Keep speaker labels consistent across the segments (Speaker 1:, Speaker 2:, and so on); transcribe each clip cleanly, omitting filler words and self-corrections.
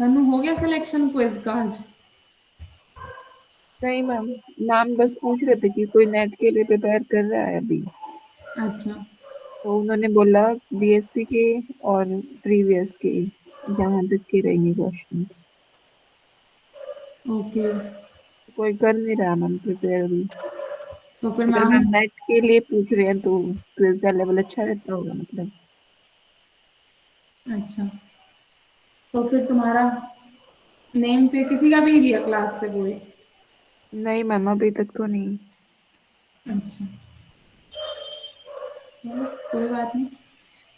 Speaker 1: तनु हो गया selection quiz का आज?
Speaker 2: नहीं मैम, मैम बस पूछ रहे थे कि कोई नेट के लिए प्रिपेयर कर रहा है अभी।
Speaker 1: अच्छा।
Speaker 2: तो उन्होंने बोला बीएससी के और प्रीवियस के यहाँ तक के रहेंगे क्वेश्चंस।
Speaker 1: ओके।
Speaker 2: कोई कर नहीं रहा मैम प्रिपेयर अभी।
Speaker 1: तो फिर
Speaker 2: अगर
Speaker 1: मैम।
Speaker 2: मैम नेट के लिए पूछ रहे हैं तो क्विज का लेवल अच्छा रहता होगा मतलब।
Speaker 1: अच्छा। तो फिर तुम्हारा नेम फिर किसी का भी नहीं लिया क्लास से कोई?
Speaker 2: नहीं मैम, अभी तक तो नहीं।
Speaker 1: अच्छा। चलो कोई बात नहीं।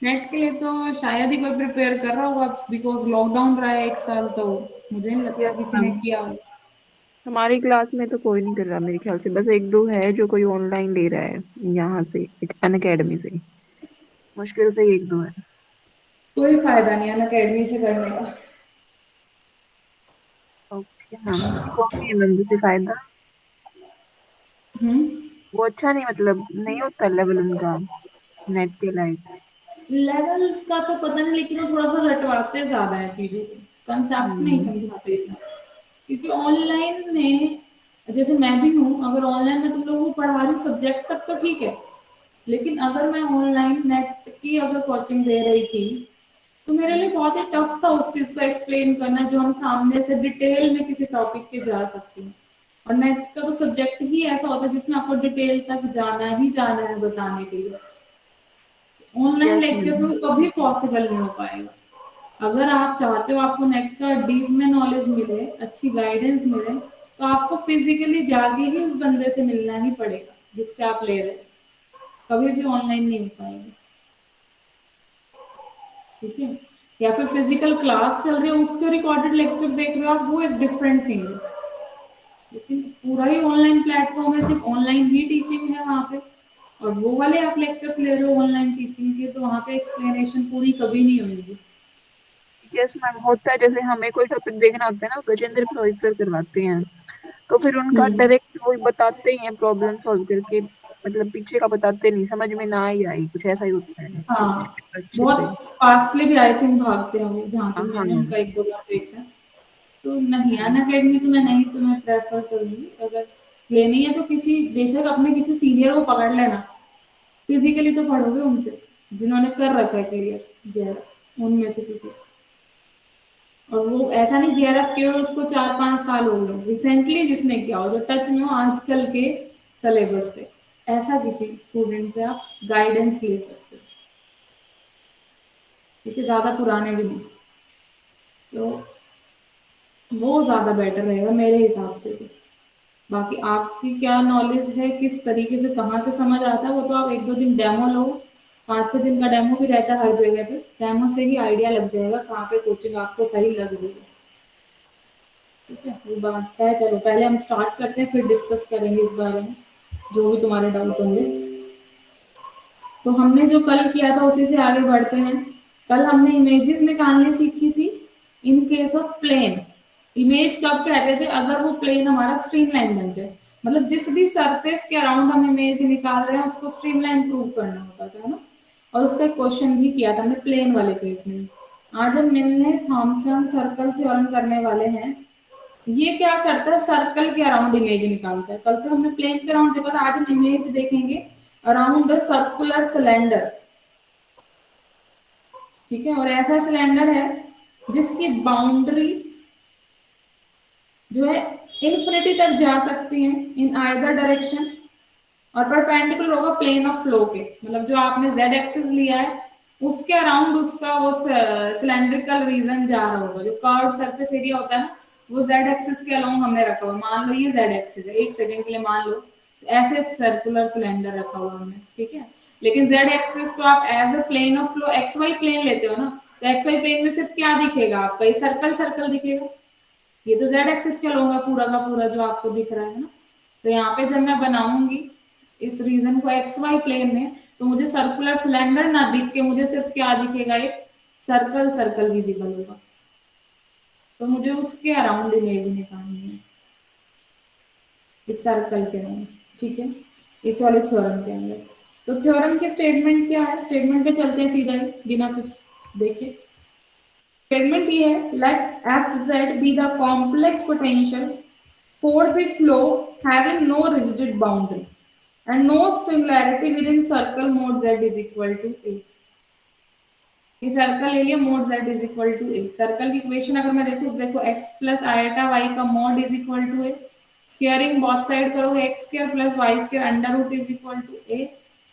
Speaker 1: नेट के लिए तो शायद ही कोई प्रिपेयर कर रहा होगा, बिकॉज लॉकडाउन रहा है 1 साल, तो मुझे नहीं लगता
Speaker 2: यस
Speaker 1: किसी
Speaker 2: मैम,
Speaker 1: ने किया होगा।
Speaker 2: हमारी क्लास में तो कोई नहीं कर रहा मेरे ख्याल से। बस एक दो है जो कोई ऑनलाइन ले रहा है यहाँ से, एक अन अकेडमी से। मुश्किल से ही एक दो है।
Speaker 1: कोई फायदा नहीं है ना अकेडमी से करने का।
Speaker 2: ओके मैम, क्यों नहीं है मैम जैसे फायदा?
Speaker 1: हम्म।
Speaker 2: वो अच्छा नहीं मतलब नहीं होता लेवल उनका नेट के लायक?
Speaker 1: लेवल का तो पता नहीं, लेकिन वो थोड़ा सा रटवाते ज्यादा है चीजों को, कंसेप्ट नहीं
Speaker 2: हम्म।
Speaker 1: समझाते इतना। क्योंकि ऑनलाइन में, जैसे मैं भी हूँ, अगर ऑनलाइन में तुम लोगों को पढ़ा रही सब्जेक्ट तक तो ठीक है, लेकिन अगर मैं ऑनलाइन नेट की अगर कोचिंग दे रही थी, तो मेरे लिए बहुत ही टफ था उस चीज को एक्सप्लेन करना जो हम सामने से डिटेल में किसी टॉपिक पे जा सकते हैं। और नेट का तो सब्जेक्ट ही ऐसा होता है जिसमें आपको डिटेल तक जाना है बताने के लिए। Online
Speaker 2: yes
Speaker 1: lectures
Speaker 2: ma'am.
Speaker 1: में कभी पॉसिबल नहीं हो पाएगा। अगर आप चाहते हो आपको नेट का डीप में नॉलेज मिले, अच्छी गाइडेंस मिले, तो आपको फिजिकली जाके ही उस बंदे से मिलना ही पड़ेगा जिससे आप ले रहे हैं। कभी भी ऑनलाइन नहीं हो पाएगा। ठीक है? या फिर फिजिकल क्लास चल रही है उसके रिकॉर्डेड लेक्चर देख रहे हो आप, वो एक डिफरेंट थिंग है। लेकिन पूरा ही ऑनलाइन प्लेटफॉर्म है, सिर्फ ऑनलाइन ही टीचिंग है वहाँ पे, और वो वाले आप लेक्चर्स ले रहे हो ऑनलाइन टीचिंग के, तो वहाँ पे एक्सप्लेनेशन पूरी कभी नहीं होगी।
Speaker 2: यस मैम, होता है जैसे हमें कोई टॉपिक देखना होता है ना, गजेंद्र पुरोहित सर करवाते हैं। तो फिर उनका
Speaker 1: हम्म।
Speaker 2: डायरेक्ट वो बताते ही हैं प्रॉब्लम सॉल्व करके। मतलब पीछे का बताते नहीं, समझ में ना ही आई कुछ ऐसा ही होता है
Speaker 1: हाँ।
Speaker 2: अच्छे से।
Speaker 1: बहुत फास्टली भी आई थिंक भागते हैं वो, जहाँ तक
Speaker 2: हाँ हाँ।
Speaker 1: मैंने उनका एक दो बार देखा है। तो नहीं, अन
Speaker 2: हम्म।
Speaker 1: अकेडमी तो मैं नहीं, तो मैं प्रेफर करूंगी अगर लेनी है तो किसी, बेशक अपने किसी सीनियर को पकड़ लेना। फिजिकली तो पढ़ोगे उनसे जिन्होंने कर रखा है क्लियर, उनमें से किसी। और वो ऐसा नहीं जेआरएफ के उसको 4-5 साल हो गए रिसेंटली जिसने किया हो, जो टच में हो आजकल के सिलेबस से, ऐसा किसी स्टूडेंट से आप गाइडेंस ले सकते हो। ठीक है? ज्यादा पुराने भी नहीं। तो वो ज्यादा बेटर रहेगा मेरे हिसाब से तो। बाकी आपकी क्या नॉलेज है, किस तरीके से कहाँ से समझ आता है, वो तो आप 1-2 दिन डेमो लो। 5-6 दिन का डेमो भी रहता है हर जगह पे, डेमो से ही आइडिया लग जाएगा कहाँ पे कोचिंग आपको सही लग रही है। ठीक है? वो बात है। चलो पहले हम स्टार्ट करते हैं, फिर डिस्कस करेंगे इस बारे में जो भी तुम्हारे डाउट होंगे। तो हमने जो कल किया था उसी से आगे बढ़ते हैं। कल हमने इमेजेस निकालनी सीखी थी in case of plane. Image कब कहते थे? अगर वो प्लेन हमारा स्ट्रीमलाइन बन जाए, मतलब जिस भी सरफेस के अराउंड हम इमेज निकाल रहे हैं उसको स्ट्रीमलाइन प्रूव करना होता था ना। और उसका एक क्वेश्चन भी किया था हमने प्लेन वाले केस में। आज हम मिलने थॉमसन सर्कल थ्योरम करने वाले हैं। ये क्या करता है? सर्कल के अराउंड इमेज निकालता है। कल तो हमने प्लेन के अराउंड देखा था, आज हम इमेज देखेंगे अराउंड द सर्कुलर सिलेंडर। ठीक है? और ऐसा सिलेंडर है जिसकी बाउंड्री जो है इन्फिनिटी तक जा सकती है इन आइदर डायरेक्शन, और परपेंडिकुलर होगा प्लेन ऑफ फ्लो के। मतलब जो आपने जेड एक्सिस लिया है उसके अराउंड उसका वो सिलेंड्रिकल रीजन जा रहा होगा। जो कर्व सरफेस एरिया होता है ना, वो जेड एक्सिस के अलोंग हमने रखा हुआ। मान लो ये जेड एक्सिस है, 1 सेकंड के लिए मान लो। ऐसे सर्कुलर सिलेंडर रखा हुआ हमने। ठीक है? लेकिन जेड एक्सिस को आप as a plane of flow X Y plane लेते हो ना, तो एक्स वाई प्लेन में सिर्फ क्या दिखेगा आपका? ये सर्कल सर्कल दिखेगा। ये तो जेड एक्सिस के अलोंग है पूरा का पूरा जो आपको दिख रहा है ना। तो यहाँ पे जब मैं बनाऊंगी इस रीजन को एक्स वाई प्लेन में, तो मुझे सर्कुलर सिलेंडर ना दिख के मुझे सिर्फ क्या दिखेगा? एक सर्कल सर्कल विजिबल होगा। तो मुझे उसके अराउंड इमेज निकालनी है, इस सर्कल के अराउंड। ठीक है? इस वाले थ्योरम के अंदर। तो थ्योरम की स्टेटमेंट क्या है? स्टेटमेंट पे चलते हैं सीधा ही बिना कुछ देखे। स्टेटमेंट ये है, let F Z be the complex potential for the flow having no rigid boundary and no similarity within circle mod z is equal to a। ये सर्कल ले लिया, mod z is equal to a. Circle की equation अगर मैं देखूं, देखो x plus iota y का mod is equal to a. Squaring both side करोगे, x square plus y square under root is equal to a,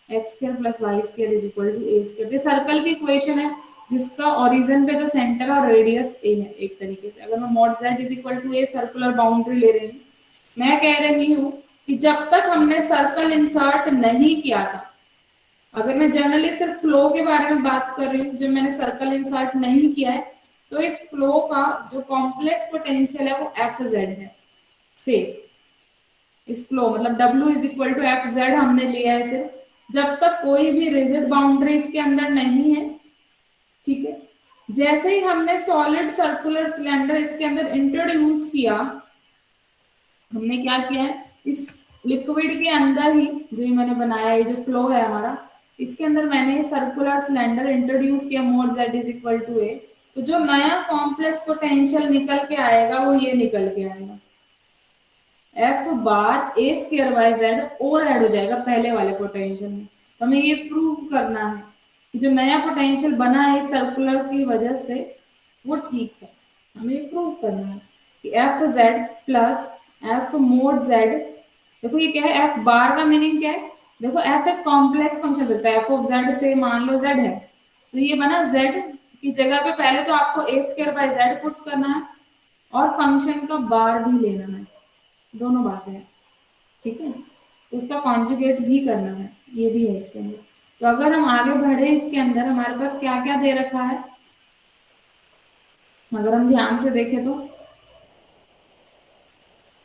Speaker 1: x square plus y square is equal to a square. ये circle की equation है जिसका origin पे जो centre और radius ए है। एक तरीके से अगर मैं mod z is equal to A circular boundary ले रही हूँ, मैं कह रही हूँ कि जब तक हमने सर्कल इंसर्ट नहीं किया था, अगर मैं जनरली सिर्फ फ्लो के बारे में बात कर रही हूँ, जब मैंने सर्कल इंसर्ट नहीं किया है, तो इस फ्लो का जो कॉम्प्लेक्स पोटेंशियल है वो एफ जेड है। से इस फ्लो मतलब W is equal to F Z हमने लिया है सिर्फ जब तक कोई भी रिजिड बाउंड्री इसके अंदर नहीं है। ठीक है, जैसे ही हमने सॉलिड सर्कुलर सिलेंडर इसके अंदर इंट्रोड्यूस किया, हमने क्या किया है, इस लिक्विड के अंदर ही जो ये मैंने बनाया, ये जो फ्लो है हमारा, इसके अंदर मैंने सर्कुलर सिलेंडर इंट्रोड्यूस किया mod z is equal to a. तो जो नया कॉम्प्लेक्स पोटेंशियल निकल के आएगा वो ये निकल के आएगा, F bar A square by Z और ऐड हो जाएगा पहले वाले पोटेंशियल में। तो हमें ये प्रूव करना है कि जो नया पोटेंशियल बना है इस सर्कुलर की वजह से वो ठीक है। हमें ये प्रूव करना है कि F z plus F mode Z, देखो ये क्या है, एफ बार का मीनिंग क्या है, देखो एफ एक कॉम्प्लेक्स फंक्शन सकता है, एफ ऑफ जेड से मान लो जेड है, तो ये बना जेड की जगह पे पहले तो आपको ए स्क्वायर बाय जेड पुट करना है और फंक्शन का बार भी लेना है, दोनों बातें हैं। ठीक है, तो उसका कॉन्जुगेट भी करना है, ये भी है इसके अंदर। तो अगर हम आगे बढ़े इसके अंदर हमारे पास क्या क्या दे रखा है, अगर हम ध्यान से देखें तो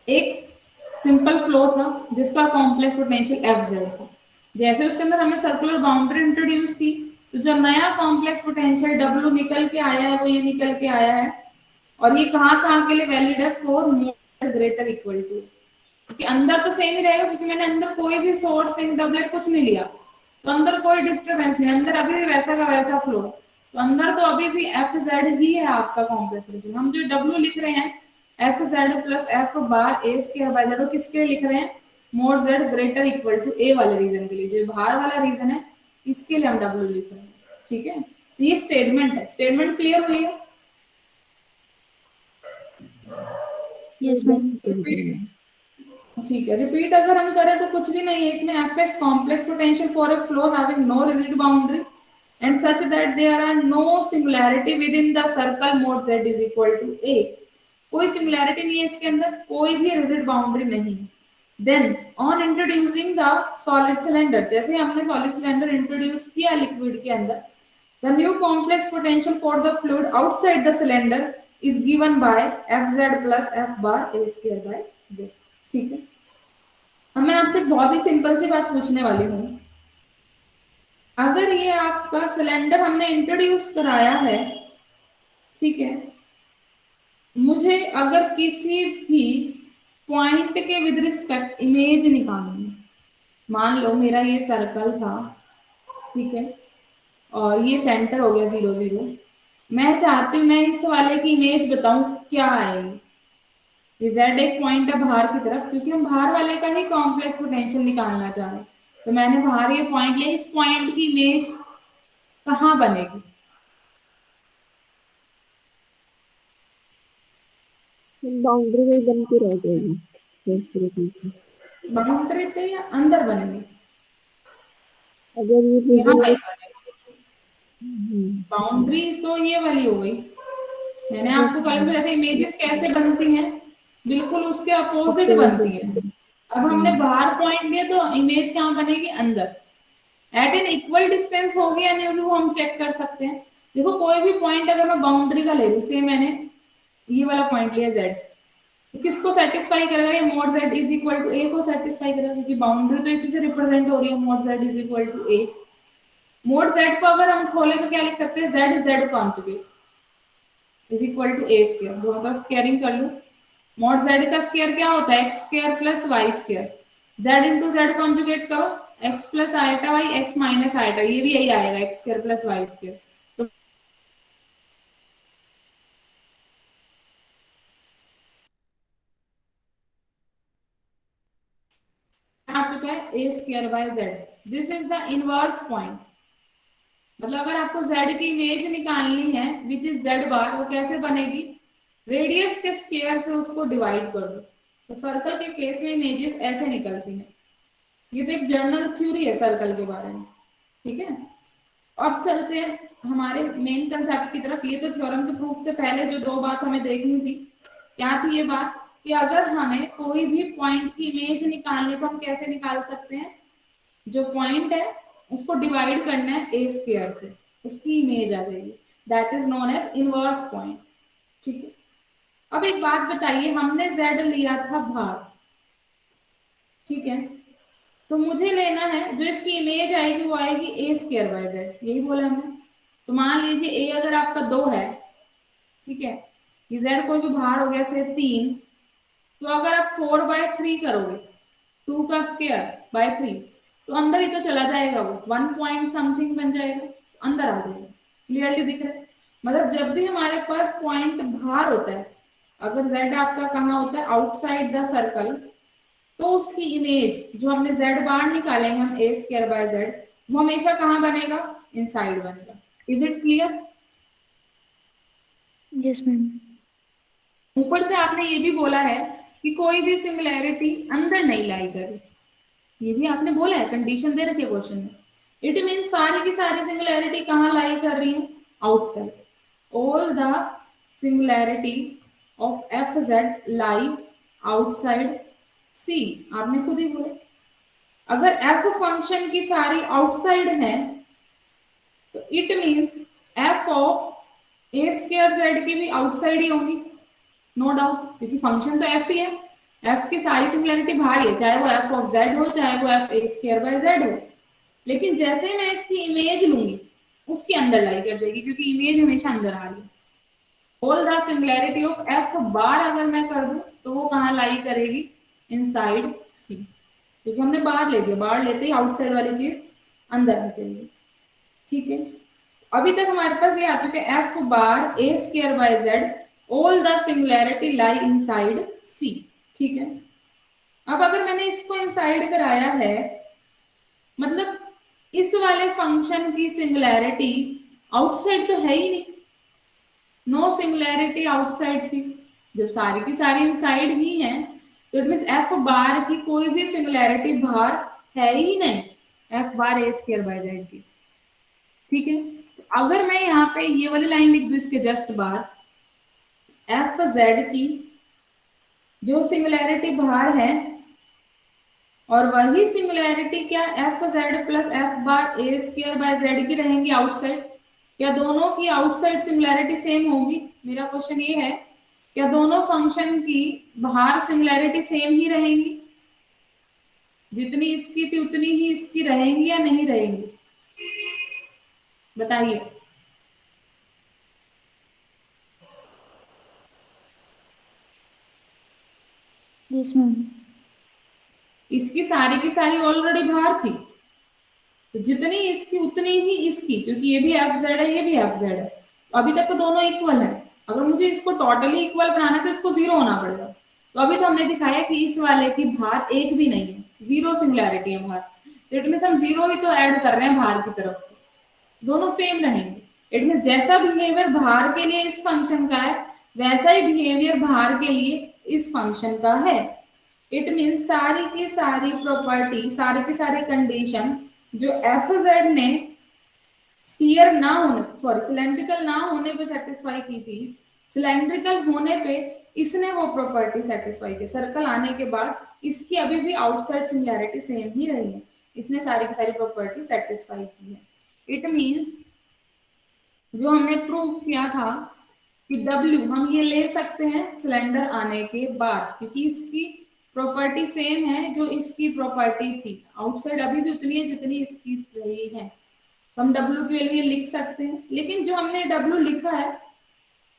Speaker 1: एक सिंपल फ्लो था जिसका कॉम्प्लेक्स पोटेंशियल एफ जेड था। जैसे उसके अंदर हमने सर्कुलर बाउंड्री इंट्रोड्यूस की, तो जो नया कॉम्प्लेक्स पोटेंशियल डब्ल्यू निकल के आया है वो ये निकल के आया है। और ये कहाँ कहाँ के लिए वैलिड है, for more greater equal to, क्योंकि अंदर तो सेम ही रहेगा, क्योंकि मैंने अंदर कोई भी सोर्स सिंक डबलेट कुछ नहीं लिया, तो अंदर कोई डिस्टर्बेंस नहीं, अंदर अभी भी वैसा का वैसा फ्लो, तो अंदर तो अभी भी एफ जेड ही है आपका कॉम्प्लेक्स पोटेंशियल। हम जो डब्ल्यू लिख रहे हैं f z plus f bar A square by z, किसके लिए लिख रहे हैं, mod z greater equal to a वाले रीजन के लिए, जो बाहर वाला रीजन है इसके लिए हम डब्ल्यू लिख रहे हैं। ठीक है, तो ये स्टेटमेंट है। स्टेटमेंट क्लियर हुई है?
Speaker 2: Yes ma'am.
Speaker 1: ठीक है, रिपीट अगर हम करें तो कुछ भी नहीं है इसमें, f x complex potential for a flow having no rigid boundary and such that there are no singularity within the circle mod z is equal to a. कोई सिंगुलैरिटी नहीं है इसके अंदर, कोई भी रिजिड बाउंड्री नहीं। Then on introducing the solid cylinder, जैसे हमने सॉलिड सिलेंडर इंट्रोड्यूस किया लिक्विड के अंदर, the new complex potential for the fluid outside the cylinder is given by Fz plus F bar A square by Z। ठीक है, अब मैं आपसे एक बहुत ही सिंपल सी बात पूछने वाली हूँ, अगर ये आपका सिलेंडर हमने इंट्रोड्यूस कराया है, ठीक है, मुझे अगर किसी भी पॉइंट के विद रिस्पेक्ट इमेज निकालनी है, मान लो मेरा ये सर्कल था, ठीक है, और ये सेंटर हो गया 0 0, मैं चाहती हूँ मैं इस वाले की इमेज बताऊं क्या आएगी। ये z एक पॉइंट है बाहर की तरफ, क्योंकि हम बाहर वाले का ही कॉम्प्लेक्स पोटेंशियल निकालना चाह रहे हैं, तो मैंने बाहर ये पॉइंट लिया, इस पॉइंट की इमेज कहाँ बनेगी,
Speaker 2: बाउंड्री में बन के रह जाएगी सर्किल की।
Speaker 1: बाउंड्री पे या अंदर बनेगी,
Speaker 2: अगर ये
Speaker 1: यहाँ पे
Speaker 2: रिजल्ट
Speaker 1: बाउंड्री तो ये वाली हो गई। मैंने
Speaker 2: यस
Speaker 1: आपको कल भी बताया था इमेजेस कैसे बनती हैं, बिल्कुल उसके अपोजिट बनती है।
Speaker 2: अपोजिट।
Speaker 1: अब हमने बाहर पॉइंट लिया तो इमेज कहाँ बनेगी, अंदर। एट एन इक्वल डिस्टेंस होगी या नहीं होगी वो हम चेक कर सकते हैं। देखो कोई भी पॉइंट अगर मैं बाउंड्री का ले लूँ, से मैंने ये वाला पॉइंट लिया z, तो किसको सेटिस्फाई करेगा, ये mod z is equal to a को सेटिस्फाई करेगा, क्योंकि बाउंड्री तो इसी से रिप्रेजेंट हो रही है, mod z is equal to a। Mod z को अगर हम खोले तो क्या लिख सकते हैं, z z conjugate is equal to a square, दोनों तरफ स्क्वायरिंग कर लो। मोड z का स्क्वायर क्या होता है, x square plus y square, z into z conjugate करो, x plus iota y x minus iota, ये भी यही आएगा x square plus y square. तो है a square by z. This is the inverse point. मतलब अगर आपको z की इमेज निकालनी है विच इज z बार, वो कैसे बनेगी, रेडियस के स्क्वायर से उसको डिवाइड कर दो। तो सर्कल के केस में इमेजेस ऐसे निकलती हैं। ये तो एक जनरल थ्योरी है सर्कल के बारे में, ठीक है। अब चलते हैं हमारे मेन कंसेप्ट की तरफ। ये तो थ्योरम के प्रूफ से पहले जो दो बात हमें देखनी थी, क्या थी ये बात, कि अगर हमें कोई भी पॉइंट की इमेज निकालनी है तो हम कैसे निकाल सकते हैं, जो पॉइंट है उसको डिवाइड करना है ए स्क्वायर से, उसकी इमेज आ जाएगी, that is known as inverse point, ठीक है। अब एक बात बताइए, हमने z लिया था भाग, ठीक है, तो मुझे लेना है जो इसकी इमेज आएगी वो आएगी ए स्क्वायर बाय जेड, यही बोला हमने। तो मान लीजिए ए अगर आपका 2 है, ठीक है, ये z कोई भी भार हो गया से 3, तो अगर आप 4/3 करोगे, 2 का स्क्वायर बाय 3, तो अंदर ही तो चला जाएगा, वो 1 पॉइंट समथिंग बन जाएगा, अंदर आ जाएगा। क्लियरली दिख रहा है। मतलब जब भी हमारे पास पॉइंट भार होता है, अगर z आपका कहाँ होता है, आउटसाइड द सर्कल, तो उसकी इमेज जो हमने z बार निकालेंगे हम ए स्क्वायर बाय जेड, वो हमेशा कहाँ बनेगा, इनसाइड बनेगा। Is it clear.
Speaker 2: Yes ma'am.
Speaker 1: ऊपर से आपने ये भी बोला है कि कोई भी सिंगुलैरिटी अंदर नहीं लाई करे, ये भी आपने बोला है, कंडीशन दे रखी है क्वेश्चन में। इट मीन सारी की सारी सिंगुलैरिटी कहाँ लाई कर रही है, outside. All the singularity of f z lie outside C, आपने खुद ही बोला। अगर एफ फंक्शन की सारी आउटसाइड है तो it means F of A square Z की भी आउटसाइड ही होगी, नो डाउट, क्योंकि फंक्शन तो एफ ही है। एफ की सारी सिंगुलैरिटी बाहर है, चाहे वो एफ ऑफ जेड हो, चाहे वो F A square by Z हो। लेकिन जैसे मैं इसकी इमेज लूंगी उसके अंदर लाई कर जाएगी, क्योंकि इमेज हमेशा अंदर आ रही है। All the singularity of F bar अगर मैं कर दूं तो वो कहाँ लाई करेगी, इनसाइड सी, क्योंकि हमने बाहर ले दिया, बाहर लेते ही आउटसाइड वाली चीज अंदर आ जाएगी, ठीक है। अभी तक हमारे पास ये आ चुके F bar A square by Z, all the singularity lie inside C, ठीक है। अब अगर मैंने इसको इनसाइड कराया है, मतलब इस वाले फंक्शन की सिंगुलैरिटी आउटसाइड तो है ही नहीं, नो सिंगुलैरिटी आउटसाइड सी। जब सारी की सारी इनसाइड ही है तो इट मींस एफ बार की कोई भी सिंगुलैरिटी बाहर है ही नहीं, F bar A square by Z की, ठीक है। अगर मैं यहाँ पे ये वाली लाइन लिख दूं इसके जस्ट बाहर, एफ जेड की जो सिंगुलैरिटी बाहर है और वही सिंगुलैरिटी क्या F z plus f bar A square by Z की रहेंगी आउटसाइड, क्या दोनों की आउटसाइड सिंगुलैरिटी सेम होगी, मेरा क्वेश्चन ये है, क्या दोनों फंक्शन की बाहर सिंगुलैरिटी सेम ही रहेंगी, जितनी इसकी थी उतनी ही इसकी रहेंगी या नहीं रहेंगी, बताइए।
Speaker 2: Yes ma'am.
Speaker 1: इसकी सारी की सारी ऑलरेडी बाहर थी, तो जितनी इसकी उतनी ही इसकी, क्योंकि ये भी एफ जेड है ये भी एफ जेड है, अभी तक तो दोनों इक्वल है। अगर मुझे इसको टोटली इक्वल बनाना है तो इसको जीरो होना पड़ेगा। तो अभी तो हमने दिखाया कि इस वाले की भार एक भी नहीं है, जीरो सिंगुलैरिटी है भार, तो इट मीन हम जीरो ही तो ऐड कर रहे हैं भार की तरफ, दोनों सेम रहेंगे। इट मीन जैसा बिहेवियर भार के लिए इस फंक्शन का है वैसा ही बिहेवियर भार के लिए इस फंक्शन का है। इट मीन सारी की सारी प्रॉपर्टी, सारी की सारी कंडीशन जो एफ जेड ने स्फीयर ना होने, सॉरी सिलेंड्रिकल ना होने पे सेटिस्फाई की थी, सिलेंड्रिकल होने पे इसने वो प्रॉपर्टी सेटिस्फाई की। सर्कल आने के बाद इसकी अभी भी आउटसाइड सिमिलैरिटी सेम ही रही है, इसने सारी की सारी प्रॉपर्टी सेटिस्फाई की है। इट मींस जो हमने प्रूव किया था कि W हम ये ले सकते हैं सिलेंडर आने के बाद, क्योंकि इसकी प्रॉपर्टी सेम है जो इसकी प्रॉपर्टी थी, आउटसाइड अभी भी उतनी है जितनी इसकी रही है, तो हम W के लिए लिख सकते हैं। लेकिन जो हमने W लिखा है,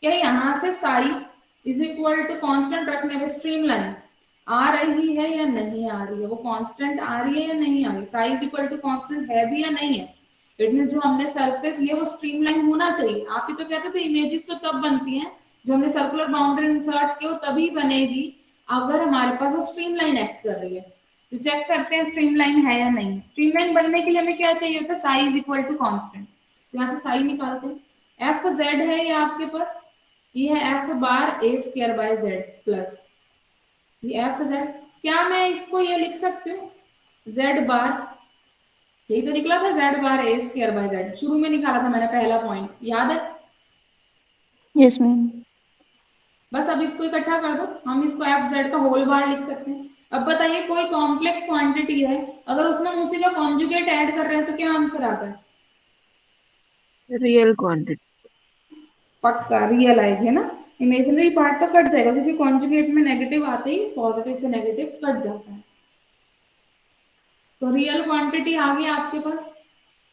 Speaker 1: क्या यहाँ से psi is equal to constant रखने में स्ट्रीम लाइन आ रही है या नहीं आ रही है, वो कांस्टेंट आ रही है या नहीं आ रही, psi is equal to constant है भी या नहीं है। इट मीन जो हमने सरफेस लिया वो स्ट्रीमलाइन होना चाहिए। आप ही तो कहते थे इमेजेस तो तब बनती हैं जो हमने सर्कुलर बाउंड्री इंसर्ट किया, तभी बनेगी अगर हमारे पास वो स्ट्रीमलाइन एक्ट कर रही है। तो चेक करते हैं स्ट्रीमलाइन है या नहीं। स्ट्रीमलाइन बनने के लिए हमें क्या चाहिए होता है, psi is equal to constant. यहाँ से साई निकालते हैं। एफ जेड है ये आपके पास, ये है F bar a square by Z plus ये एफ जेड। क्या मैं इसको ये लिख सकती हूँ, जेड बार, यही तो निकला था, Z bar a square by Z, शुरू में निकाला था मैंने पहला पॉइंट, याद है।
Speaker 2: Yes ma'am.
Speaker 1: बस अब इसको इकट्ठा कर दो, हम इसको एफ जेड का होल बार लिख सकते हैं। अब बताइए कोई कॉम्प्लेक्स क्वांटिटी है, अगर उसमें हम उसी का कॉन्जुगेट ऐड कर रहे हैं तो क्या आंसर आता है।
Speaker 2: Real quantity.
Speaker 1: पक्का रियल आएगी ना, इमेजिनरी पार्ट तो कट जाएगा क्योंकि कॉन्जुगेट में नेगेटिव आते ही पॉजिटिव से नेगेटिव कट जाता है। तो रियल क्वांटिटी आ गई आपके पास।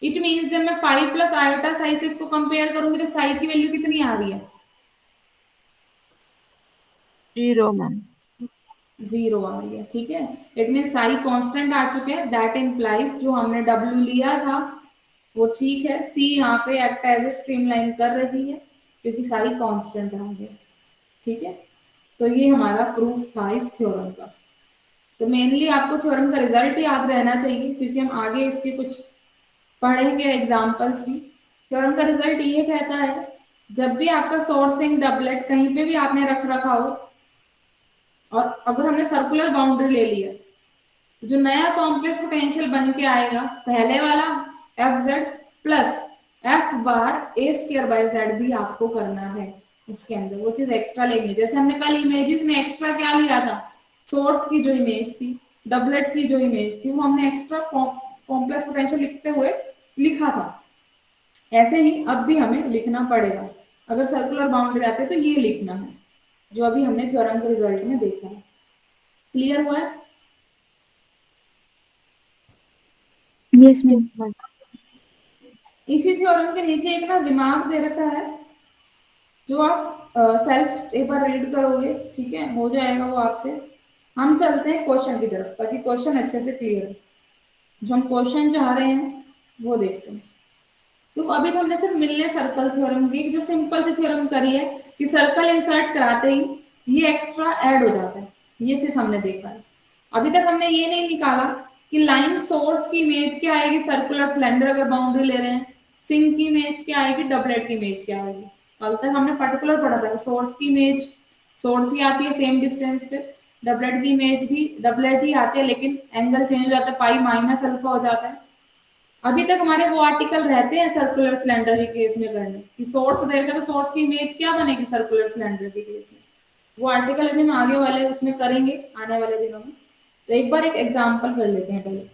Speaker 1: इट मीन जब मैं 5 प्लस आयोटा साई से इसको कंपेयर करूंगी तो साई की वैल्यू कितनी आ रही है,
Speaker 2: 0 मैम।
Speaker 1: जीरो आ रही है। ठीक है, इट मीन साई कांस्टेंट आ चुके हैं, दैट इम्प्लाइज जो हमने डब्ल्यू लिया था वो ठीक है। सी यहाँ पे एक्ट एज ए स्ट्रीमलाइन कर रही है क्योंकि साई कांस्टेंट आ गया। ठीक है, तो ये हमारा प्रूफ था इस थ्योरम का। तो मेनली आपको थ्योरम का रिजल्ट याद रहना चाहिए क्योंकि हम आगे इसके कुछ पढ़ेंगे एग्जाम्पल्स भी। थ्योरम का रिजल्ट ये कहता है, जब भी आपका सोर्सिंग डबलेट कहीं पे भी आपने रख रखा हो और अगर हमने सर्कुलर बाउंड्री ले लिया, जो नया कॉम्प्लेक्स पोटेंशियल बन के आएगा पहले वाला F z plus f bar a square by Z भी आपको करना है उसके अंदर, वो चीज एक्स्ट्रा लेंगे। जैसे हमने कल इमेजेस में एक्स्ट्रा क्या लिया था, सोर्स की जो इमेज थी, डबलेट की जो इमेज थी, वो हमने एक्स्ट्रा कॉम्प्लेक्स पोटेंशियल लिखते हुए लिखा था। ऐसे ही अब भी हमें लिखना पड़ेगा, अगर सर्कुलर बाउंड्री आते तो ये लिखना है जो अभी हमने थ्योरम के रिजल्ट में देखा है। क्लियर हुआ है।
Speaker 2: Yes ma'am. Yes ma'am.
Speaker 1: इसी थ्योरम के नीचे एक ना दिमाग दे रखा है जो आप सेल्फ एक बार रीड करोगे, ठीक है, हो जाएगा वो आपसे। हम चलते हैं क्वेश्चन की तरफ ताकि क्वेश्चन अच्छे से क्लियर हो। जो हम क्वेश्चन चाह रहे हैं वो देखते हैं। तो अभी तो हमने सिर्फ मिलने सर्कल थ्योरम की जो सिंपल सी थ्योरम करी है कि सर्कल इंसर्ट कराते ही ये एक्स्ट्रा ऐड हो जाता है, ये सिर्फ हमने देखा है। अभी तक हमने ये नहीं निकाला कि लाइन सोर्स की इमेज क्या आएगी सर्कुलर सिलेंडर अगर बाउंड्री ले रहे हैं, सिंक की इमेज क्या आएगी, डबलेट की इमेज क्या आएगी। कल तक हमने पर्टिकुलर पढ़ा था सोर्स की इमेज सोर्स ही आती है सेम डिस्टेंस पे, डबलेट की इमेज भी डबलेट ही आती है लेकिन एंगल चेंज हो जाता है, पाई माइनस अल्फा हो जाता है। अभी तक हमारे वो आर्टिकल रहते हैं सर्कुलर सिलेंडर के केस में करने कि सोर्स देगा तो सोर्स की इमेज क्या बनेगी सर्कुलर सिलेंडर के केस में, वो आर्टिकल अभी हम आगे वाले उसमें करेंगे आने वाले दिनों में। तो एक बार एक एग्जांपल कर लेते हैं पहले।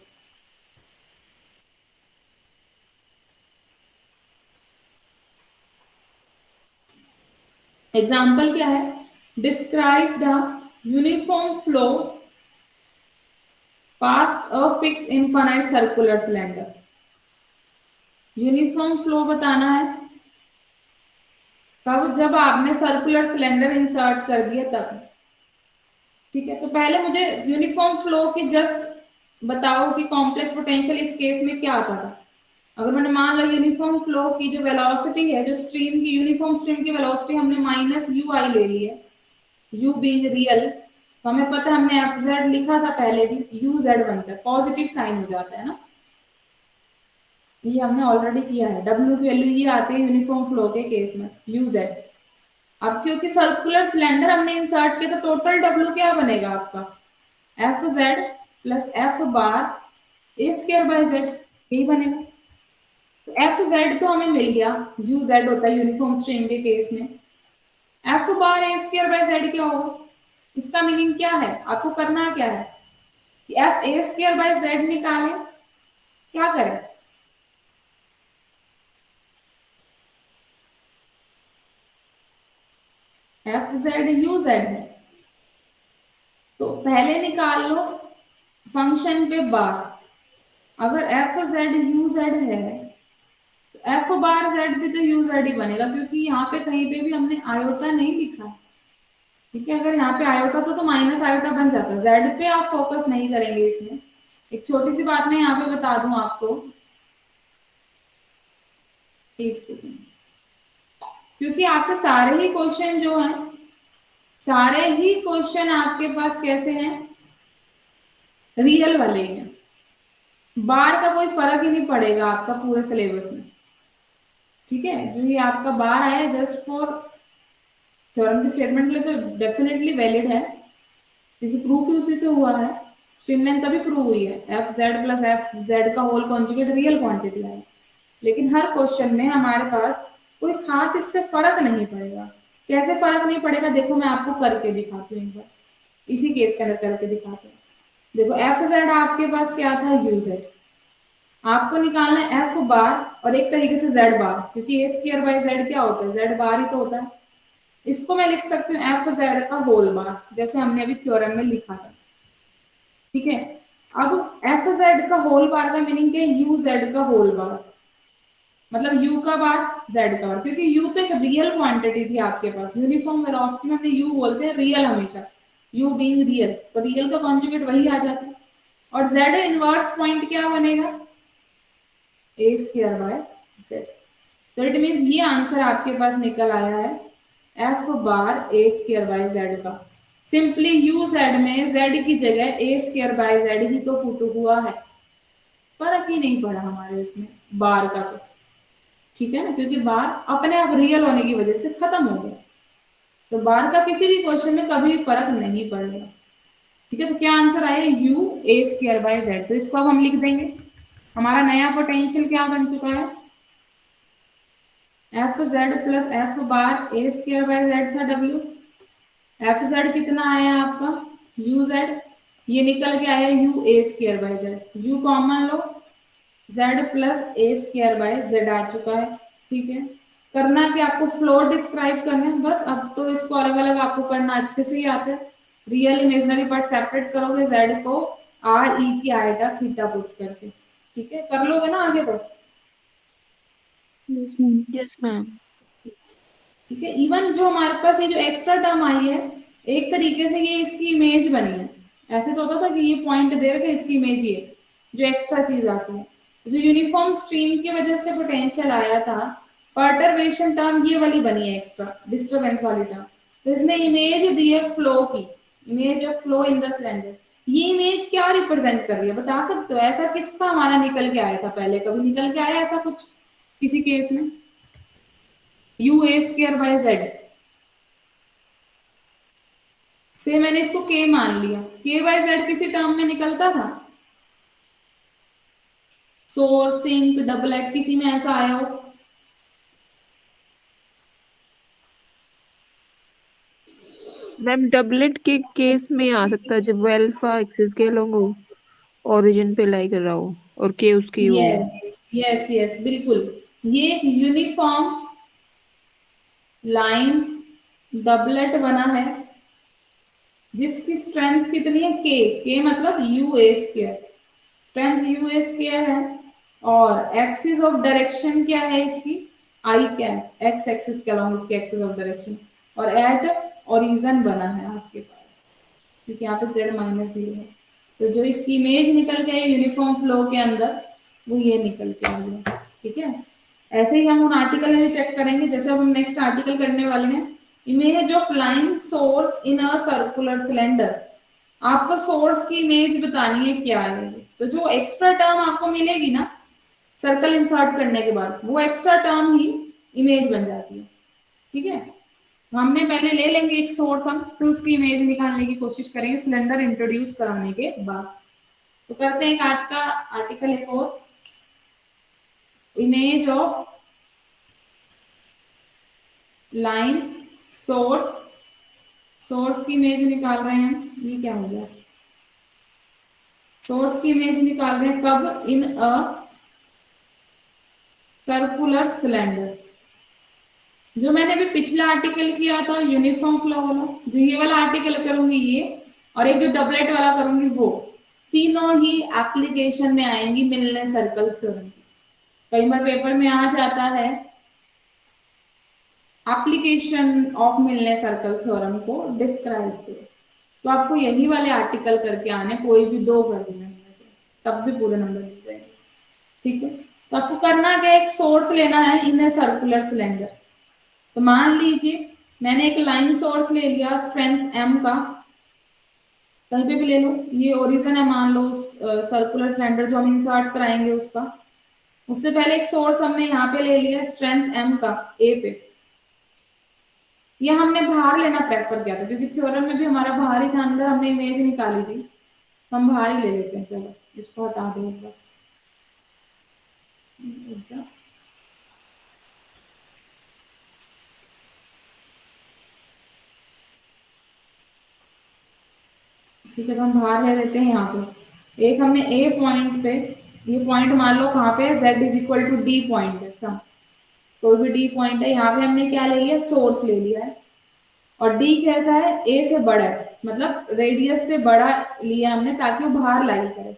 Speaker 1: एग्जाम्पल क्या है, describe the uniform flow past a fix infinite circular cylinder. Uniform flow बताना है कब, जब आपने सर्कुलर सिलेंडर इंसर्ट कर दिया तब। ठीक है, तो पहले मुझे यूनिफॉर्म फ्लो की जस्ट बताओ कि कॉम्प्लेक्स पोटेंशियल इस केस में क्या आता था। अगर मैंने मान लो यूनिफॉर्म फ्लो की जो वेलोसिटी है, जो स्ट्रीम की यूनिफॉर्म स्ट्रीम की वेलोसिटी हमने माइनस यू आई ले ली है, यू बीइंग रियल, तो हमें पता है हमने एफ जेड लिखा था पहले भी, यू जेड बनता है, पॉजिटिव साइन हो जाता है ना, ये हमने ऑलरेडी किया है। डब्ल्यू की वैल्यू ये आती है यूनिफॉर्म फ्लो के केस में, यू जेड। अब क्योंकि सर्कुलर सिलेंडर हमने इंसर्ट किया तो टोटल डब्ल्यू क्या बनेगा आपका, F z plus f bar a square by Z, यही बनेगा। तो एफ जेड तो हमें मिल गया, यू जेड होता है यूनिफॉर्म स्ट्रीम के केस में। F bar a square by Z क्या होगा, इसका मीनिंग क्या है, आपको करना क्या है कि F A square by Z निकालें, क्या करें, एफ जेड यू जेड है तो पहले निकाल लो फंक्शन पे बार। अगर एफ जेड यू जेड है तो एफ बार जेड भी तो यू जेड ही बनेगा क्योंकि यहाँ पे कहीं पे भी हमने आयोटा नहीं लिखा। ठीक है, अगर यहाँ पे आयोटा तो माइनस आयोटा बन जाता, जेड पे आप फोकस नहीं करेंगे इसमें। एक छोटी सी बात मैं यहाँ पे बता दूं आपको, एक सेकेंड, क्योंकि आपके सारे ही क्वेश्चन जो हैं, सारे ही क्वेश्चन आपके पास कैसे हैं, रियल वाले ही हैं। बार का कोई फर्क ही नहीं पड़ेगा आपका पूरे सिलेबस में। ठीक है, जो ये आपका बार आया है जस्ट फॉर थ्योरम के स्टेटमेंट के लिए तो डेफिनेटली वैलिड है, क्योंकि प्रूफ ही उसी से हुआ है। स्ट्रीमलाइन तभी प्रूव हुई है, f z plus F Z का होल कॉन्जुगेट रियल क्वांटिटी है। लेकिन हर क्वेश्चन में हमारे पास कोई खास इससे फर्क नहीं पड़ेगा। कैसे फर्क नहीं पड़ेगा, देखो मैं आपको करके दिखाती हूँ एक बार, इसी केस के अंदर करके दिखाते हैं। देखो एफ जेड आपके पास क्या था, यू जेड। आपको निकालना है एफ बार और एक तरीके से जेड बार, क्योंकि ए स्क्र बाई जेड क्या होता है, जेड बार ही तो होता है। इसको मैं लिख सकती हूँ एफ जेड का होल बार, जैसे हमने अभी थ्योरम में लिखा था। ठीक है, अब एफ जेड का होल बार का मीनिंग क्या है, यू जेड का होल बार, मतलब u का बार z का बार, क्योंकि u तो एक रियल क्वांटिटी थी आपके पास। यूनिफॉर्म वेलोसिटी में हमने u बोलते हैं रियल हमेशा, u बीइंग रियल, तो रियल का कॉन्जुगेट वही आ जाता है। और z इनवर्स पॉइंट क्या बनेगा, a स्क्वायर बाय z। तो इट मीन्स ये आंसर आपके पास निकल आया है F bar a square by z का। सिंपली u z में z की जगह a स्क्वायर बाय z ही तो पुट हुआ है, फर्क ही नहीं पड़ा हमारे उसमें बार का तो। ठीक है ना, क्योंकि बार अपने आप रियल होने की वजह से खत्म हो गया, तो बार का किसी भी क्वेश्चन में कभी फर्क नहीं पड़ेगा। ठीक है, तो क्या आंसर आया, u a square by Z. तो इसको अब हम लिख देंगे, हमारा नया पोटेंशियल क्या बन चुका है, f z plus f bar a square by z था डब्ल्यू। एफ जेड कितना आया आपका, यू जेड, ये निकल के आया u a square by z, u common लो, z plus a square by z आ चुका है। ठीक है, करना है कि आपको फ्लो डिस्क्राइब करना है बस। अब तो इसको अलग अलग आपको करना अच्छे से ही आता है। रियल इमेजनरी पार्ट सेपरेट करोगे, जेड को आर ई की आइटा थीटा पुट करके। ठीक है, कर लोगे ना आगे तो।
Speaker 2: Yes ma'am, yes ma'am.
Speaker 1: ठीक है, इवन जो हमारे पास ये जो एक्स्ट्रा टर्म आई है, एक तरीके से ये इसकी इमेज बनी है। ऐसे तो होता था कि ये पॉइंट दे रखे इसकी इमेज ये, जो एक्स्ट्रा चीज आती है, जो यूनिफॉर्म स्ट्रीम की वजह से पोटेंशियल आया था, परटर्बेशन टर्म ये वाली बनी है, एक्स्ट्रा डिस्टरबेंस वाली टर्म। तो इसने इमेज दी है फ्लो की, image of flow in the cylinder. ये इमेज क्या रिप्रेजेंट कर रही है बता सकते हो, ऐसा किसका हमारा निकल के आया था पहले, कभी निकल के आया ऐसा कुछ किसी केस में, you a square by Z से मैंने इसको k मान लिया, k बाय जेड किसी टर्म में निकलता था, सोर्स सिंक डबल एट किसी में ऐसा आया हो।
Speaker 2: मैम डबलेट के केस में आ सकता है जब वो अल्फा एक्सिस के लोग हो, ओरिजिन पे लाई कर रहा हो और के उसकी हो।
Speaker 1: यस यस यस बिल्कुल, ये यूनिफॉर्म लाइन डबलेट बना है जिसकी स्ट्रेंथ कितनी है, के मतलब you a square, strength you a square है। और एक्सिस ऑफ डायरेक्शन क्या है इसकी, आई कैप, एक्स एक्सिस के अलॉन्ग इसकी एक्सिस ऑफ डायरेक्शन। और एट ओरिजन बना है आपके पास, क्योंकि यहाँ पे जेड माइनस जीरो है। तो जो इसकी इमेज निकल के आई यूनिफॉर्म फ्लो के अंदर, वो ये निकल के आ गया। ठीक है, ऐसे ही हम उन आर्टिकल में भी चेक करेंगे, जैसे अब हम नेक्स्ट आर्टिकल करने वाले हैं, image of line source in a circular cylinder. आपको सोर्स की इमेज बतानी है क्या है, तो जो एक्स्ट्रा टर्म आपको मिलेगी ना सर्कल इंसर्ट करने के बाद, वो एक्स्ट्रा टर्म ही इमेज बन जाती है। ठीक है, हमने पहले ले लेंगे एक सोर्स, हम फिर उसकी इमेज निकालने की कोशिश करेंगे सिलेंडर इंट्रोड्यूस कराने के बाद। तो करते हैं एक आज का आर्टिकल एक और, image of line source, source की इमेज निकाल रहे हैं, ये क्या हो गया, सोर्स की इमेज निकाल रहे हैं कब, इन अ सर्कुलर सिलेंडर। जो मैंने अभी पिछला आर्टिकल किया था यूनिफॉर्म फ्लो वाला, जो ये वाला आर्टिकल करूंगी ये, और एक जो डबलेट वाला करूंगी वो, तीनों ही एप्लीकेशन में आएंगी मिलने सर्कल थ्योरम की। कई बार पेपर में आ जाता है एप्लीकेशन ऑफ मिलने सर्कल थ्योरम को डिस्क्राइब करो, तो आपको यही वाले आर्टिकल करके आने, कोई भी दो कर देना इनमें से, तब भी पूरे नंबर मिल जाएंगे। ठीक है, तो आपको करना क्या, एक सोर्स लेना है इन ए सर्कुलर सिलेंडर। तो मान लीजिए मैंने एक लाइन सोर्स ले लिया स्ट्रेंथ m का, कहीं पे भी ले लो, ये ओरिजिन है मान लो, सर्कुलर सिलेंडर जो हम इंसर्ट कराएंगे उसका। उससे पहले एक सोर्स हमने यहाँ पे ले लिया स्ट्रेंथ एम का ए पे, ये हमने बाहर लेना प्रेफर किया था क्योंकि थ्योरम में भी हमारा बाहर ही था, अंदर हमने इमेज निकाली थी, तो हम बाहर ही ले लेते हैं। चलो इसको हटा दो एक बार। अच्छा, ठीक है, तो हम बाहर ले लेते हैं यहाँ पे। एक हमने ए पॉइंट पे, ये पॉइंट मान लो कहाँ पे है, z is equal to D point है सम, कोई भी डी पॉइंट है, यहाँ पे हमने क्या ले लिया, सोर्स ले लिया है। और डी कैसा है, ए से बड़ा है, मतलब रेडियस से बड़ा लिया हमने ताकि वो बाहर लाई करे।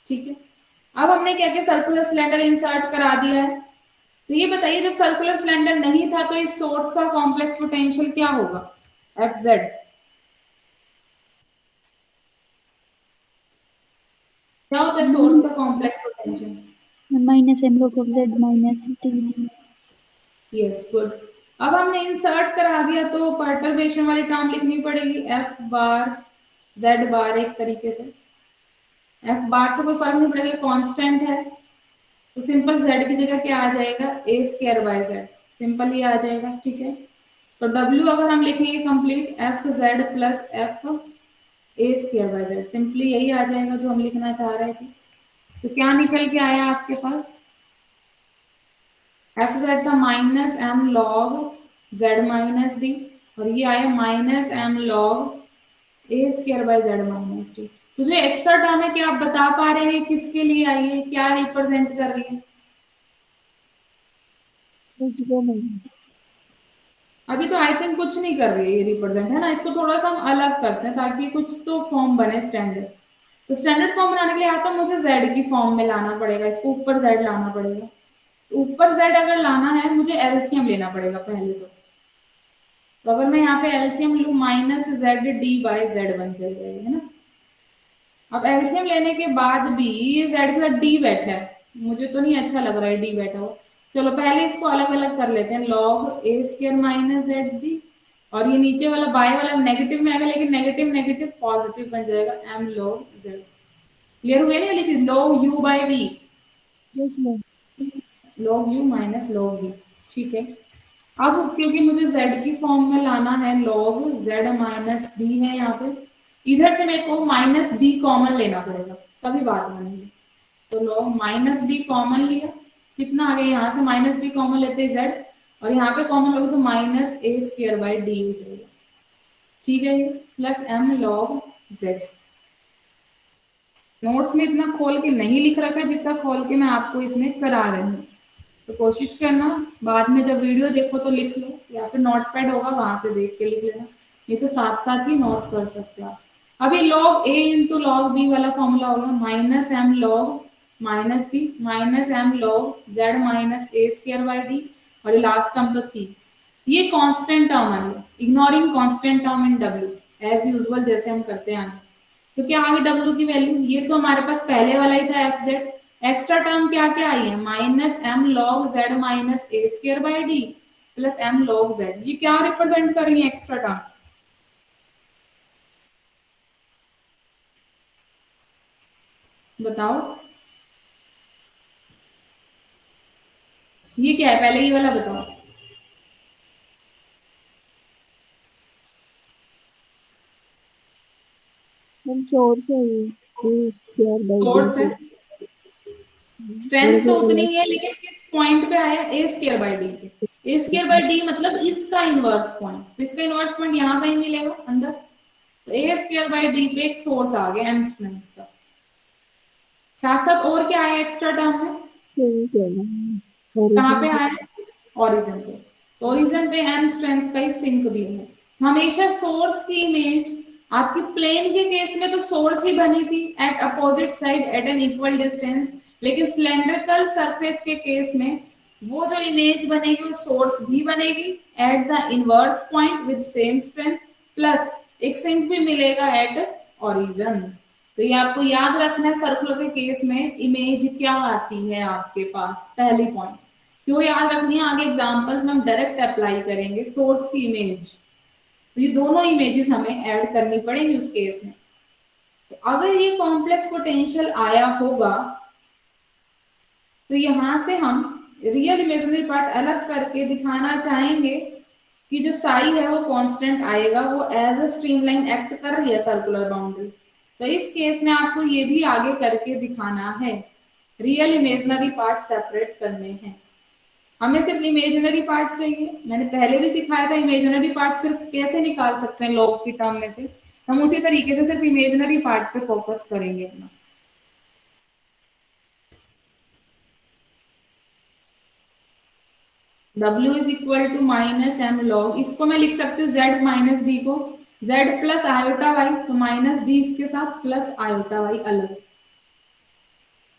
Speaker 1: ठीक है, अब हमने क्या किया, सर्कुलर सिलेंडर इंसर्ट करा दिया है। तो ये बताइए जब सर्कुलर सिलेंडर नहीं था तो इस सोर्स का कॉम्प्लेक्स पोटेंशियल क्या होगा, एफ जेड। क्या होता है सोर्स
Speaker 2: माइनस
Speaker 1: का complex potential?
Speaker 2: Minus M log of Z minus T.
Speaker 1: Yes good. अब हमने इंसर्ट करा दिया तो परटर्बेशन वाली टर्म लिखनी पड़ेगी, एफ बार जेड बार, एक तरीके से एफ बार से कोई फर्क नहीं पड़ेगा, कांस्टेंट है, तो सिंपल जेड की जगह क्या आ जाएगा, ए स्क्वायर बाय जेड, सिंपल ही आ जाएगा। ठीक है, तो डब्ल्यू अगर हम लिखेंगे complete, F z plus F A square by Z, simply यही आ जाएगा जो हम लिखना चाह रहे थे। तो क्या निकल के आया आपके पास, एफ जेड था minus M log Z minus D, और ये आया minus M log A square by Z minus D. तो जो एक्स्ट्रा टर्म है, क्या आप बता पा रहे हैं किसके लिए आई है, क्या रिप्रेजेंट कर रही है?
Speaker 2: कुछ को नहीं।
Speaker 1: अभी तो आई थिंक कुछ नहीं कर रही है ये रिप्रेजेंट, है ना, इसको थोड़ा सा हम अलग करते हैं ताकि कुछ तो फॉर्म बने स्टैंडर्ड। तो स्टैंडर्ड फॉर्म बनाने के लिए आता मुझे जेड की फॉर्म में लाना पड़ेगा, इसको ऊपर जेड लाना पड़ेगा। तो ऊपर जेड अगर लाना है मुझे एलसीएम लेना पड़ेगा पहले तो अगर मैं यहाँ पे एलसीएम लूँ, minus Z D by Z बन जाएगा, है ना। अब एलसीएम लेने के बाद भी ये जेड के साथ डी बैठा है, मुझे तो नहीं अच्छा लग रहा है डी बैठा हो। चलो पहले इसको अलग अलग कर लेते हैं, लॉग ए स्क्र माइनस जेड डी, और ये नीचे वाला बाय वाला नेगेटिव में आएगा, लेकिन नेगेटिव नेगेटिव पॉजिटिव बन जाएगा, एम लॉग जेड। क्लियर हुई ना वाली चीज, log u by v,
Speaker 2: just नहीं।
Speaker 1: Log u minus log v. ठीक है, अब क्योंकि मुझे z की फॉर्म में लाना है, log z माइनस डी है यहाँ पे, इधर से मेरे को माइनस डी कॉमन लेना पड़ेगा तभी बात बनेगी। तो log माइनस डी कॉमन लिया, कितना आ गया, यहाँ से माइनस डी कॉमन लेते हैं z, और यहाँ पे कॉमन लोगे तो minus A square by D हो जाएगा। ठीक है, plus M log z। Notes में इतना खोल के नहीं लिख रखा है जितना खोल के मैं आपको इसमें करा रही हूँ, तो कोशिश करना बाद में जब वीडियो देखो तो लिख लो, या फिर नोट पैड होगा वहां से देख के लिख लेना, ये तो साथ साथ ही नोट कर सकते हो आप। अभी log A into log B वाला फॉर्मूला होगा, minus M log minus D minus M log Z minus A square by D, और ये लास्ट टर्म तो थी, ये कांस्टेंट टर्म है, ignoring constant term in W, as usual जैसे हम करते हैं आगे। तो क्या आगे डब्ल्यू की वैल्यू, ये तो हमारे पास पहले वाला ही था एफ जेड, एक्स्ट्रा टर्म क्या क्या आई है, minus M log Z minus A square by D plus M log Z, ये क्या रिप्रेजेंट कर रही है एक्स्ट्रा टर्म, बताओ। ये क्या है, पहले ये वाला बताओ।
Speaker 2: हम सोर्स है a square by D
Speaker 1: source है,
Speaker 2: पे। और
Speaker 1: स्ट्रेंथ तो
Speaker 2: अगर
Speaker 1: उतनी ही
Speaker 2: एस
Speaker 1: है, लेकिन किस पॉइंट पे आया, ए स्क्र बाई डी पे। ए स्क्र बाई डी मतलब इसका इनवर्स पॉइंट, तो इसका इनवर्स पॉइंट यहाँ पे ही मिलेगा अंदर, तो ए स्क्र बाई डी पे एक सोर्स आ गया एम स्ट्रेंथ का, साथ साथ और क्या आया एक्स्ट्रा टर्म में,
Speaker 2: सिंक है ना
Speaker 1: कहाँ पे
Speaker 2: ओरिजिन।
Speaker 1: आया, ओरिजिन पे। तो ओरिजिन पे एम स्ट्रेंथ का ही सिंक भी है। हमेशा सोर्स की इमेज, आपकी प्लेन के केस में तो सोर्स ही बनी थी at opposite side at an equal distance, लेकिन सिलेंड्रिकल सरफेस के केस में वो जो इमेज बनेगी वो सोर्स भी बनेगी at the inverse point with same strength, plus एक सिंक भी मिलेगा एट ओरिजिन। तो ये आपको याद रखना है, सर्कुलर के केस में इमेज क्या आती है आपके पास, पहली पॉइंट क्यों याद रखनी है, आगे एग्जांपल्स में हम डायरेक्ट अप्लाई करेंगे सोर्स की इमेज, तो ये दोनों इमेजेस हमें ऐड करनी पड़ेंगी उस केस में। तो अगर ये कॉम्प्लेक्स पोटेंशियल आया होगा तो यहां से हम रियल इमेजिनरी पार्ट अलग करके दिखाना चाहेंगे कि जो साई है वो कांस्टेंट आएगा, वो एज अ स्ट्रीमलाइन एक्ट कर रही है सर्कुलर बाउंड्री। तो इस केस में आपको ये भी आगे करके दिखाना है, रियल इमेजिनरी पार्ट सेपरेट करने हैं। हमें सिर्फ इमेजिनरी पार्ट चाहिए, मैंने पहले भी सिखाया था इमेजिनरी पार्ट सिर्फ कैसे निकाल सकते हैं लॉग की टर्म में से। हम उसी तरीके से सिर्फ इमेजिनरी पार्ट पे फोकस करेंगे अपना। W is equal to minus M log, इसको मैं लिख सकती हूँ Z माइनस डी को, Z प्लस आयोटा वाई, तो माइनस डी इसके साथ प्लस आयोटा वाई अलग।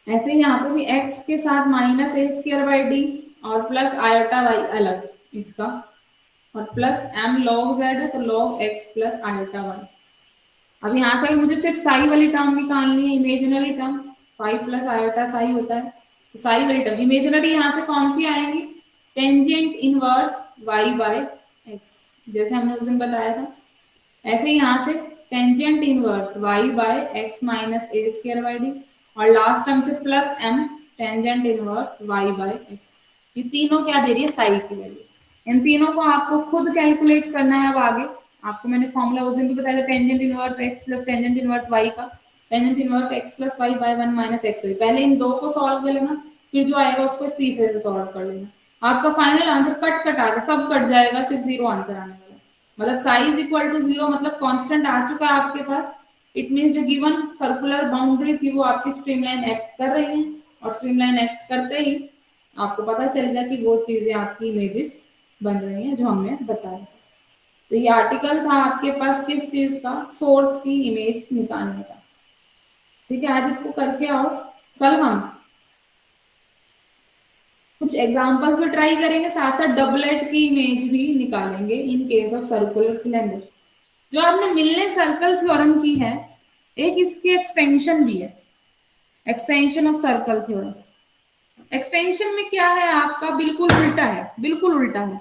Speaker 1: ऐसे ही यहाँ पे भी x के साथ minus A square by D और प्लस आयोटा वाई अलग इसका, और प्लस एम लॉग जेड है तो log X plus iota Y. अब यहाँ से मुझे सिर्फ साई वाली टर्म निकालनी है, imaginary term, five plus iota Sai होता है, तो साई वाली टर्म इमेजिनरी यहाँ से कौन सी आएंगी, tangent inverse Y by X, जैसे हमने उस दिन बताया था। ऐसे ही यहाँ से tangent inverse Y by X minus A square by D, और लास्ट टर्म से plus M tangent inverse Y by X. ये तीनों क्या दे रही है, साई की वैल्यू। इन तीनों को आपको खुद कैलकुलेट करना है। अब आगे आपको मैंने फॉर्मूला उस दिन भी बताया था, tangent inverse x plus tangent inverse y का, tangent inverse x plus y by one minus x y. पहले इन दो को सॉल्व कर लेना, फिर जो आएगा उसको इस तीसरे से सॉल्व कर लेना। आपका फाइनल आंसर कट कट आएगा, सब कट जाएगा, सिर्फ जीरो आंसर आने वाला है। मतलब psi is equal to zero, मतलब कांस्टेंट आ चुका है आपके पास। इट मीन जो गिवन सर्कुलर बाउंड्री थी वो आपकी स्ट्रीमलाइन एक्ट कर रही है, और स्ट्रीमलाइन एक्ट करते ही आपको पता चलेगा कि वो चीजें आपकी इमेजेस बन रही हैं जो हमने बताया। तो ये आर्टिकल था आपके पास किस चीज का, सोर्स की इमेज निकालने का। ठीक है, आज इसको करके आओ। कल हम कुछ एग्जांपल्स में ट्राई करेंगे, साथ साथ डबलेट की इमेज भी निकालेंगे इन केस ऑफ सर्कुलर सिलेंडर। जो आपने मिलने सर्कल थ्योरम की है, एक इसकी एक्सटेंशन भी है, extension of circle theorem. Extension में क्या है आपका, बिल्कुल उल्टा है, बिल्कुल उल्टा है।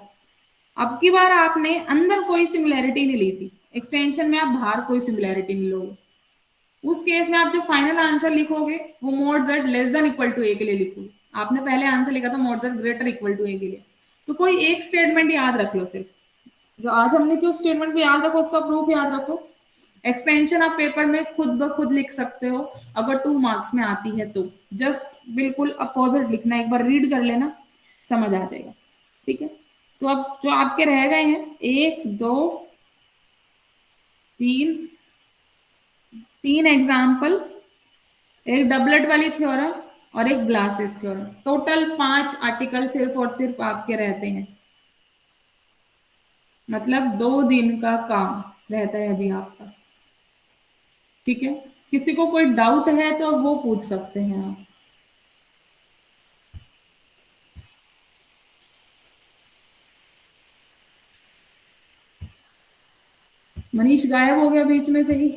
Speaker 1: अब की बार आपने अंदर कोई सिमिलैरिटी नहीं ली थी, एक्सटेंशन में आप बाहर कोई सिमिलैरिटी नहीं लोगे। उस केस में आप जो फाइनल आंसर लिखोगे वो mod z less than equal to a के लिए लिखोगे। आपने पहले आंसर लिखा था mod z greater equal to a के लिए। तो कोई एक स्टेटमेंट याद रख लो, सिर्फ जो आज हमने की उस स्टेटमेंट को याद रखो, उसका प्रूफ याद रखो। एक्सपेंशन आप पेपर में खुद ब खुद लिख सकते हो, अगर 2 मार्क्स में आती है तो जस्ट बिल्कुल अपोजिट लिखना, एक बार रीड कर लेना, समझ आ जाएगा। ठीक है, तो अब जो आपके रह गए हैं, एक दो तीन, तीन एग्जाम्पल, एक डबलेट वाली थ्योरम और एक ग्लासेस थ्योरम, टोटल 5 आर्टिकल सिर्फ और सिर्फ आपके रहते हैं। मतलब 2 दिन का काम रहता है अभी आपका। ठीक है, किसी को कोई डाउट है तो वो पूछ सकते हैं आप। मनीष गायब हो गया बीच में से ही।